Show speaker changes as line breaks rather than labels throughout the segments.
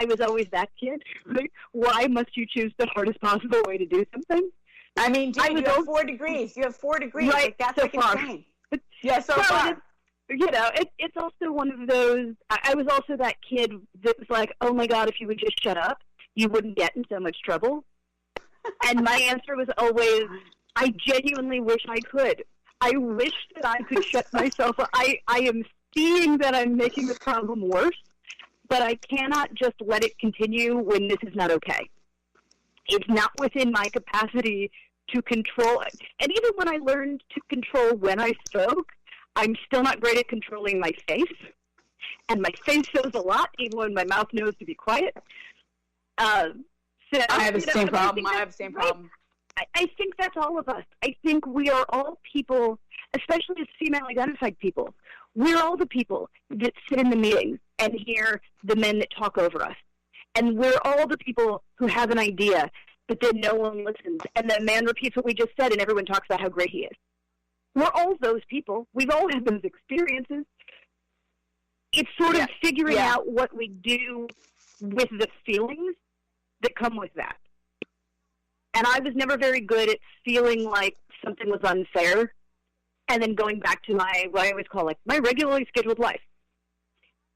I was always that kid. Right? Why must you choose the hardest possible way to do something?
I mean, you have 4 degrees. You have 4 degrees.
Right,
like, that's
so
like
far.
insane. Yeah, so far.
It's also one of those, I was also that kid that was like, oh my God, if you would just shut up, you wouldn't get in so much trouble. And my answer was always, I genuinely wish I could. I wish that I could shut myself up. I am seeing that I'm making the problem worse, but I cannot just let it continue when this is not okay. It's not within my capacity to control it. And even when I learned to control when I spoke, I'm still not great at controlling my face. And my face shows a lot, even when my mouth knows to be quiet.
I have the same problem.
I think that's all of us. I think we are all people, especially as female-identified people. We're all the people that sit in the meetings and hear the men that talk over us. And we're all the people who have an idea, but then no one listens. And the man repeats what we just said, and everyone talks about how great he is. We're all those people. We've all had those experiences. It's sort of figuring out what we do with the feelings that come with that. And I was never very good at feeling like something was unfair and then going back to my, what I always call like my regularly scheduled life.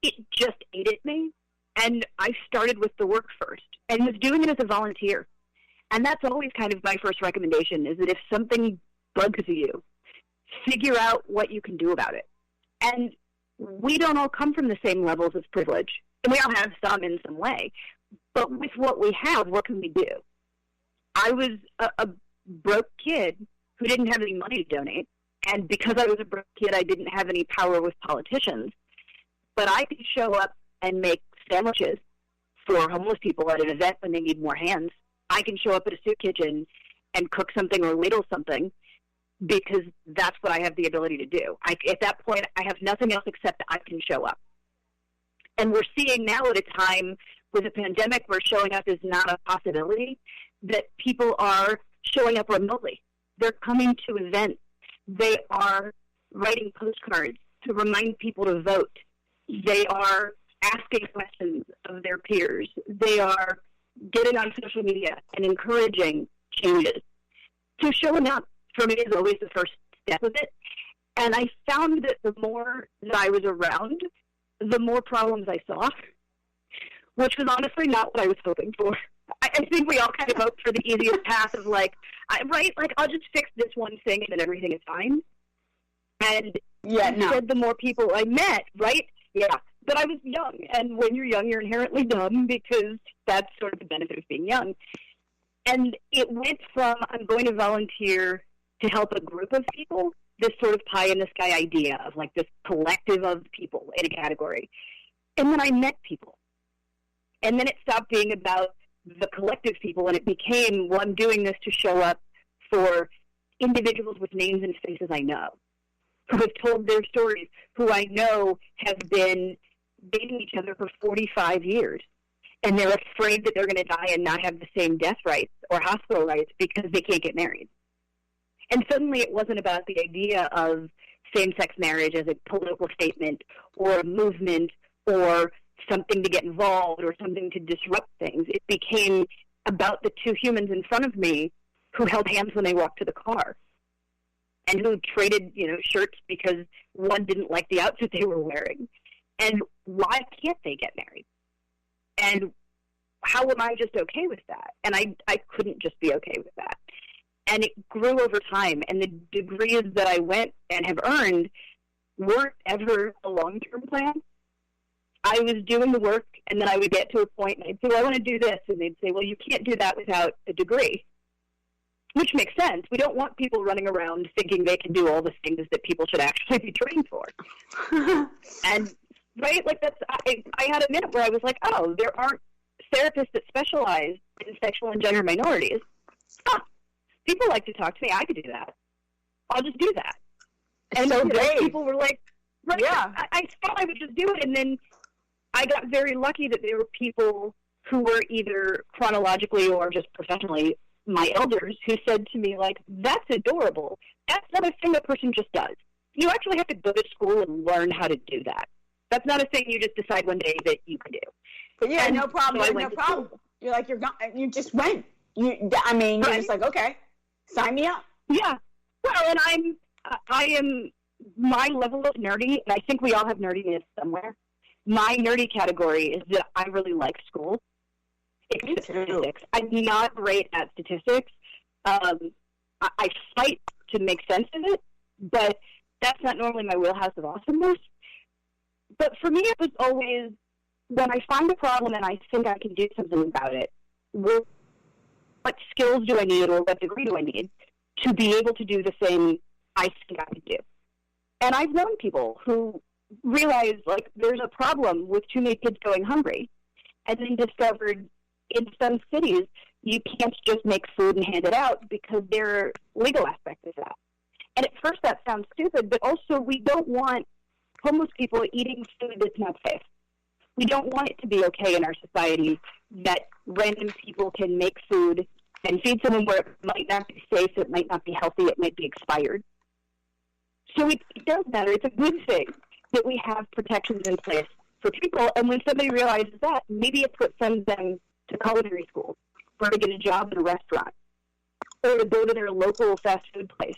It just ate at me. And I started with the work first and was doing it as a volunteer. And that's always kind of my first recommendation, is that if something bugs you, figure out what you can do about it. And we don't all come from the same levels of privilege. And we all have some in some way. But with what we have, what can we do? I was a broke kid who didn't have any money to donate. And because I was a broke kid, I didn't have any power with politicians. But I could show up and make sandwiches for homeless people at an event when they need more hands. I can show up at a soup kitchen and cook something or ladle something because that's what I have the ability to do. At that point, I have nothing else except I can show up. And we're seeing now at a time with a pandemic where showing up is not a possibility, that people are showing up remotely. They're coming to events. They are writing postcards to remind people to vote. They are asking questions of their peers. They are getting on social media and encouraging changes. So showing up, for me, is always the first step of it. And I found that the more that I was around, the more problems I saw, which was honestly not what I was hoping for. I think we all kind of hope for the easiest path of I'll just fix this one thing and then everything is fine. And instead, the more people I met, but I was young, and when you're young, you're inherently dumb because that's sort of the benefit of being young. And it went from I'm going to volunteer to help a group of people, this sort of pie-in-the-sky idea of like this collective of people in a category. And then I met people. And then it stopped being about the collective people, and it became, well, I'm doing this to show up for individuals with names and faces I know, who have told their stories, who I know have been dating each other for 45 years. And they're afraid that they're going to die and not have the same death rights or hospital rights because they can't get married. And suddenly it wasn't about the idea of same-sex marriage as a political statement or a movement or something to get involved or something to disrupt things. It became about the two humans in front of me who held hands when they walked to the car and who traded, shirts because one didn't like the outfit they were wearing. And why can't they get married? And how am I just okay with that? And I couldn't just be okay with that. And it grew over time, and the degrees that I went and have earned weren't ever a long-term plan. I was doing the work, and then I would get to a point, and I'd say, well, I want to do this. And they'd say, well, you can't do that without a degree, which makes sense. We don't want people running around thinking they can do all the things that people should actually be trained for. And, I had a minute where I was like, oh, there aren't therapists that specialize in sexual and gender minorities. People like to talk to me. I could do that. I'll just do that. And
so brave.
People were like, I thought I would just do it, and then I got very lucky that there were people who were either chronologically or just professionally my elders who said to me, like, that's adorable. That's not a thing a person just does. You actually have to go to school and learn how to do that. That's not a thing you just decide one day that you can do.
But yeah, no problem. So no problem. You're like, you just went. You're just like, okay, sign me up.
Yeah. Well, and I am, my level of nerdy, and I think we all have nerdiness somewhere. My nerdy category is that I really like school. Except statistics. I'm not great at statistics. I fight to make sense of it, but that's not normally my wheelhouse of awesomeness. But for me, it was always, when I find a problem and I think I can do something about it, what skills do I need or what degree do I need to be able to do the thing I think I can do? And I've known people who realize, like, there's a problem with too many kids going hungry, and then discovered in some cities you can't just make food and hand it out because there are legal aspects of that. And at first that sounds stupid, but also we don't want homeless people eating food that's not safe. We don't want it to be okay in our society that random people can make food and feed someone where it might not be safe, it might not be healthy, it might be expired. So it does matter. It's a good thing that we have protections in place for people, and when somebody realizes that, maybe it's what sends them to culinary school, or to get a job in a restaurant, or to go to their local fast food place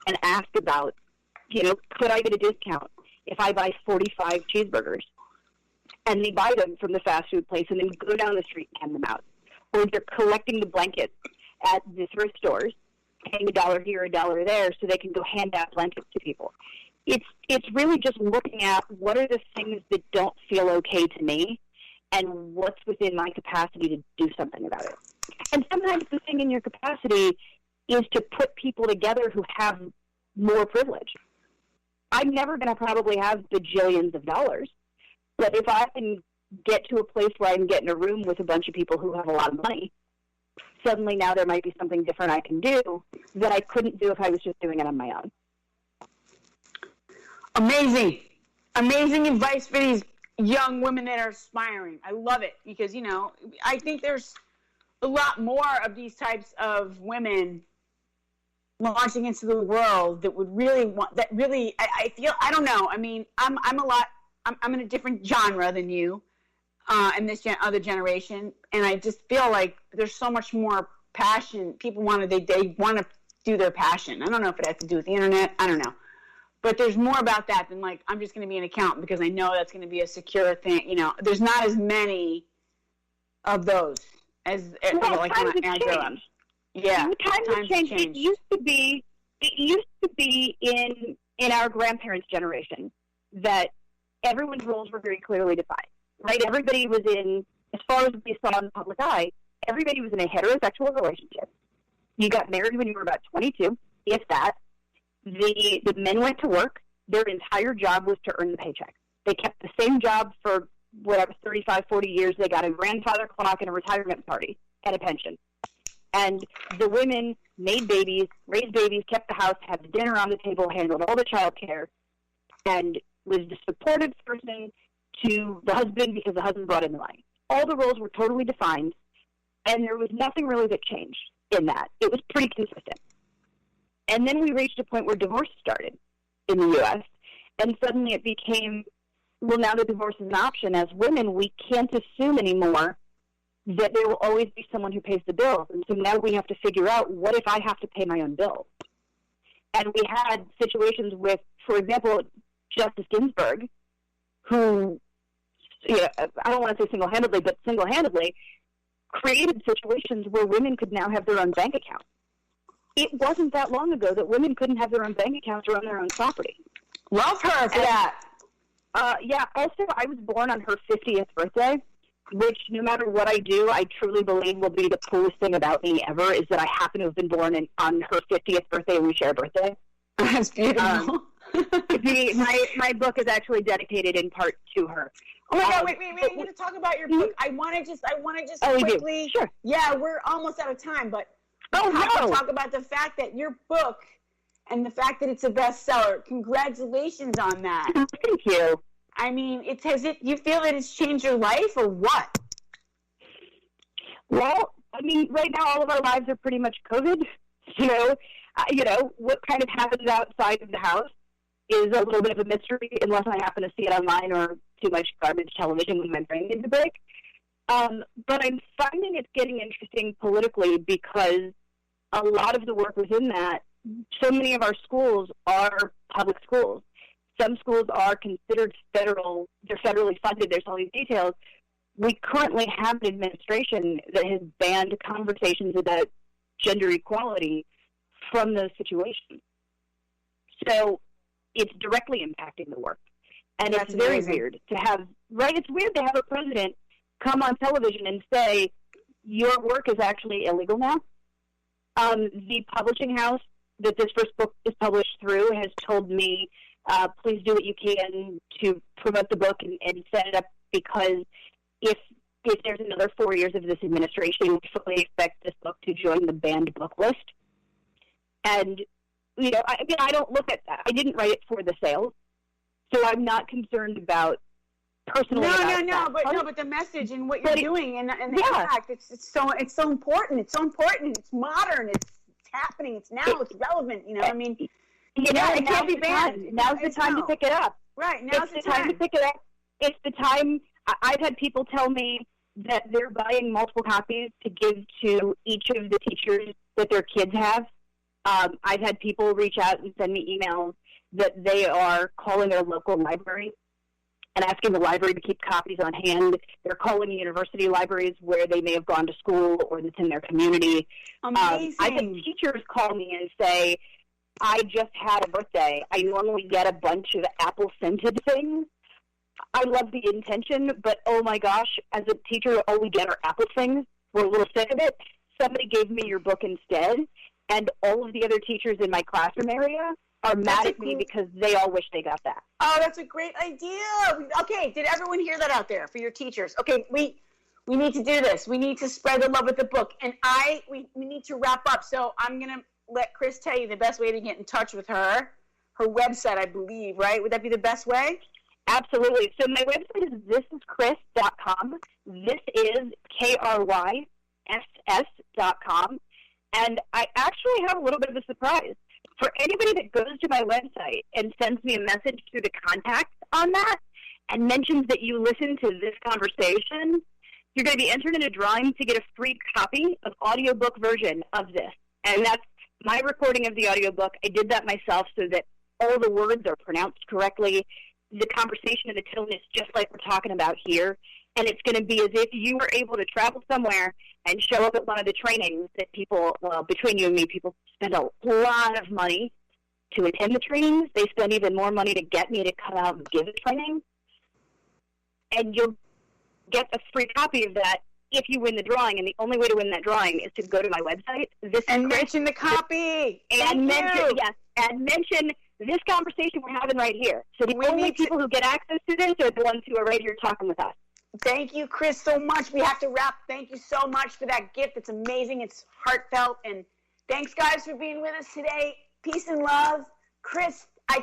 and ask about, could I get a discount if I buy 45 cheeseburgers? And they buy them from the fast food place and then go down the street and hand them out. Or they're collecting the blankets at the thrift stores, paying $1 here, $1 there, so they can go hand out blankets to people. It's really just looking at what are the things that don't feel okay to me and what's within my capacity to do something about it. And sometimes the thing in your capacity is to put people together who have more privilege. I'm never going to probably have bajillions of dollars, but if I can get to a place where I can get in a room with a bunch of people who have a lot of money, suddenly now there might be something different I can do that I couldn't do if I was just doing it on my own.
Amazing. Amazing advice for these young women that are aspiring. I love it because, I think there's a lot more of these types of women launching into the world that would really want, that really, I feel, I don't know. I mean, I'm in a different genre than you and this other generation. And I just feel like there's so much more passion. People they want to do their passion. I don't know if it has to do with the internet. I don't know. But there's more about that than, like, I'm just going to be an accountant because I know that's going to be a secure thing. There's not as many of those as
times have changed.
Yeah,
times have changed. It used to be in our grandparents' generation that everyone's roles were very clearly defined. Right? Everybody was in, as far as we saw in the public eye, everybody was in a heterosexual relationship. You got married when you were about 22, if that. The men went to work. Their entire job was to earn the paycheck. They kept the same job for 35, 40 years. They got a grandfather clock and a retirement party and a pension. And the women made babies, raised babies, kept the house, had the dinner on the table, handled all the child care, and was the supportive person to the husband because the husband brought in the money. All the roles were totally defined, and there was nothing really that changed in that. It was pretty consistent. And then we reached a point where divorce started in the U.S., and suddenly it became, well, now that divorce is an option, as women, we can't assume anymore that there will always be someone who pays the bills. And so now we have to figure out, what if I have to pay my own bills? And we had situations with, for example, Justice Ginsburg, who, I don't want to say single-handedly, but single-handedly created situations where women could now have their own bank account. It wasn't that long ago that women couldn't have their own bank accounts or own their own property.
Love her for that.
Yeah, also, I was born on her 50th birthday, which no matter what I do, I truly believe will be the coolest thing about me ever, is that I happen to have been born on her 50th birthday, and we share a birthday.
That's beautiful.
My book is actually dedicated in part to her.
Oh my God! Wait! I'm going to talk about your book. I want to just quickly.
Sure.
Yeah, we're almost out of time, but
I
have to talk about the fact that your book and the fact that it's a bestseller. Congratulations on that.
Thank you.
I mean, you feel that it's changed your life, or what?
Well, I mean, right now all of our lives are pretty much COVID. What kind of happens outside of the house is a little bit of a mystery, unless I happen to see it online or too much garbage television when my brain needs a break. But I'm finding it's getting interesting politically because a lot of the work within that, so many of our schools are public schools. Some schools are considered federal, they're federally funded, there's all these details. We currently have an administration that has banned conversations about gender equality from those situations. So it's directly impacting the work. And
That's
it's very
amazing.
weird to have, right? It's weird to have a president come on television and say, your work is actually illegal now. The publishing house that this first book is published through has told me, please do what you can to promote the book and set it up, because if there's another 4 years of this administration, we fully expect this book to join the banned book list. And, you know, I don't look at that. I didn't write it for the sales, so I'm not concerned about personally.
But the message and what you're doing and the impact, it's so important. It's so important. It's modern. It's happening. It's now. It's relevant. You know, I mean,
it can't be banned. Now's the time to pick it up.
Right. Now's the time
to pick it up. It's the time. I've had people tell me that they're buying multiple copies to give to each of the teachers that their kids have. I've had people reach out and send me emails that they are calling their local library and asking the library to keep copies on hand. They're calling university libraries where they may have gone to school or that's in their community.
Amazing.
I've had teachers call me and say, I just had a birthday. I normally get a bunch of apple-scented things. I love the intention, but oh my gosh, as a teacher, all we get are apple things. We're a little sick of it. Somebody gave me your book instead, and all of the other teachers in my classroom area are mad at me because they all wish they got that.
Oh, that's a great idea. Okay, did everyone hear that out there for your teachers? Okay, we need to do this. We need to spread the love of the book, and we need to wrap up. So I'm going to let Chris tell you the best way to get in touch with her. Her website, I believe, right? Would that be the best way?
Absolutely. So my website is thisischris.com. This is KRYSS.com. And I actually have a little bit of a surprise. For anybody that goes to my website and sends me a message through the contact on that and mentions that you listen to this conversation, you're going to be entered in a drawing to get a free copy of audiobook version of this. And that's my recording of the audiobook. I did that myself so that all the words are pronounced correctly. The conversation and the tone is just like we're talking about here. And it's going to be as if you were able to travel somewhere and show up at one of the trainings that people, well, between you and me, people spend a lot of money to attend the trainings. They spend even more money to get me to come out and give a training. And you'll get a free copy of that if you win the drawing. And the only way to win that drawing is to go to my website.
Mention the copy.
And mention this conversation we're having right here. So the only people who get access to this are the ones who are right here talking with us.
Thank you, Chris, so much. We have to wrap. Thank you so much for that gift. It's amazing. It's heartfelt. And thanks, guys, for being with us today. Peace and love. Chris, I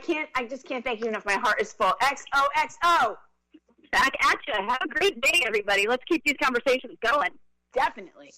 just can't thank you enough. My heart is full. XOXO.
Back at you. Have a great day, everybody. Let's keep these conversations going.
Definitely.